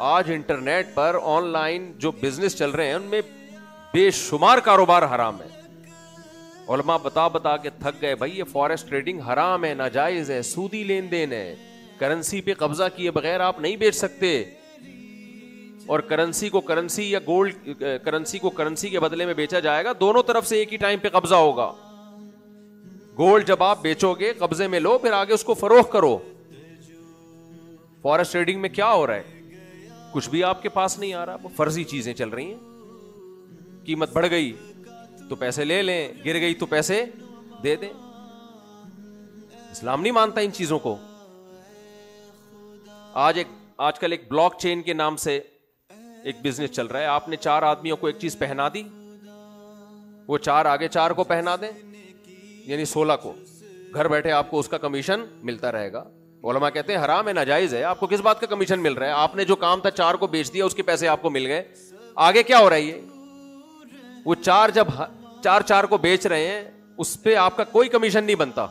आज इंटरनेट पर ऑनलाइन जो बिजनेस चल रहे हैं उनमें बेशुमार कारोबार हराम है। उलमा बता बता के थक गए, भाई ये फॉरेक्स ट्रेडिंग हराम है, नाजायज है, सूदी लेन देन है, करेंसी पे कब्जा किए बगैर आप नहीं बेच सकते। और करेंसी को करेंसी या गोल्ड करेंसी को करेंसी के बदले में बेचा जाएगा, दोनों तरफ से एक ही टाइम पे कब्जा होगा। गोल्ड जब आप बेचोगे कब्जे में लो, फिर आगे उसको फरोख्त करो। फॉरेक्स ट्रेडिंग में क्या हो रहा है, कुछ भी आपके पास नहीं आ रहा, वो फर्जी चीजें चल रही हैं। कीमत बढ़ गई तो पैसे ले लें, गिर गई तो पैसे दे दें। इस्लाम नहीं मानता इन चीजों को। आजकल एक ब्लॉकचेन के नाम से एक बिजनेस चल रहा है। आपने 4 आदमियों को एक चीज पहना दी, वो 4 आगे 4 को पहना दें, यानी 16 को, घर बैठे आपको उसका कमीशन मिलता रहेगा। उलमा कहते हैं हराम है, नाजायज है। आपको किस बात का कमीशन मिल रहा है? आपने जो काम था 4 को बेच दिया, उसके पैसे आपको मिल गए। आगे क्या हो रहा है? ये वो 4 जब 4 को बेच रहे हैं, उस पर आपका कोई कमीशन नहीं बनता।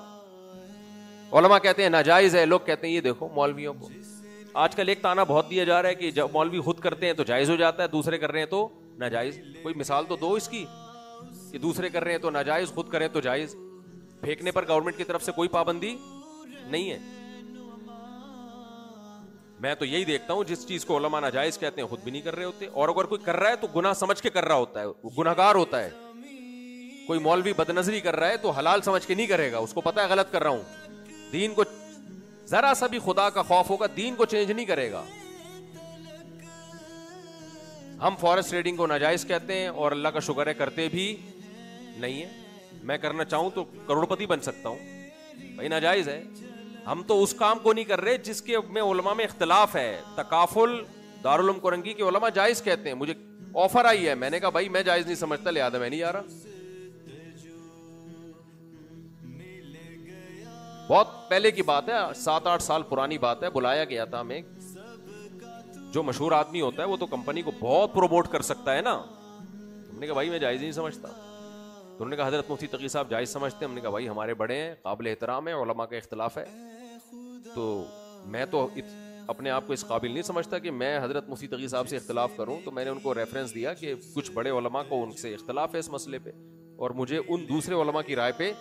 उलमा कहते हैं नाजायज है। लोग कहते हैं ये देखो मौलवियों को। आजकल एक ताना बहुत दिया जा रहा है कि जब मौलवी खुद करते हैं तो जायज हो जाता है, दूसरे कर रहे हैं तो नाजायज। कोई मिसाल तो दो इसकी कि दूसरे कर रहे हैं तो नाजायज, खुद करें तो जायज। फेंकने पर गवर्नमेंट की तरफ से कोई पाबंदी नहीं है। मैं तो यही देखता हूं, जिस चीज को उलमा नाजायज कहते हैं खुद भी नहीं कर रहे होते, और अगर कोई कर रहा है तो गुनाह समझ के कर रहा होता है, वो गुनहगार होता है। कोई मौलवी बदनजरी कर रहा है तो हलाल समझ के नहीं करेगा, उसको पता है गलत कर रहा हूं। दीन को जरा सा भी खुदा का खौफ होगा, दीन को चेंज नहीं करेगा। हम फॉरेक्स ट्रेडिंग को नाजायज कहते हैं और अल्लाह का शुक्र है करते भी नहीं है। मैं करना चाहूं तो करोड़पति बन सकता हूं, भाई नाजायज है। हम तो उस काम को नहीं कर रहे जिसके में उलमा में इख्तिलाफ है। तकाफुल दारुल उलूम कोरंगी के उलमा जायज कहते हैं। मुझे ऑफर आई है, मैंने कहा भाई मैं जायज नहीं समझता, लिहाजा मैं नहीं जा रहा। बहुत पहले की बात है, 7-8 साल पुरानी बात है। बुलाया गया था हमें। जो मशहूर आदमी होता है वो तो कंपनी को बहुत प्रमोट कर सकता है ना। हमने कहा भाई मैं जायज नहीं समझता। तो उन्होंने कहा हजरत मुफ्ती तकी साहब जायज समझते हैं। हमने कहा भाई हमारे बड़े हैं, काबिल एहतराम है, उलमा का इख्तिलाफ है, तो मैं तो अपने आप को इस काबिल नहीं समझता कि मैं हजरत मुफ्ती तकी साहब से इख्तिलाफ करूं। तो मैंने उनको रेफरेंस दिया कि कुछ बड़े उलमा को उनसे इख्तिलाफ है इस मसले पे, और मुझे उन दूसरे उलमा की राय पे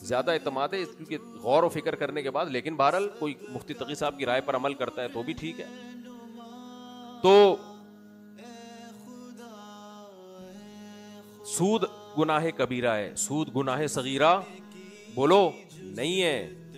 ज्यादा एतमाद है, क्योंकि गौर व फिक्र करने के बाद। लेकिन बहरहाल कोई मुफ्ती तकी साहब की राय पर अमल करता है तो भी ठीक है। तो सूद गुनाह कबीरा है, सूद गुनाह सगीरा बोलो नहीं है।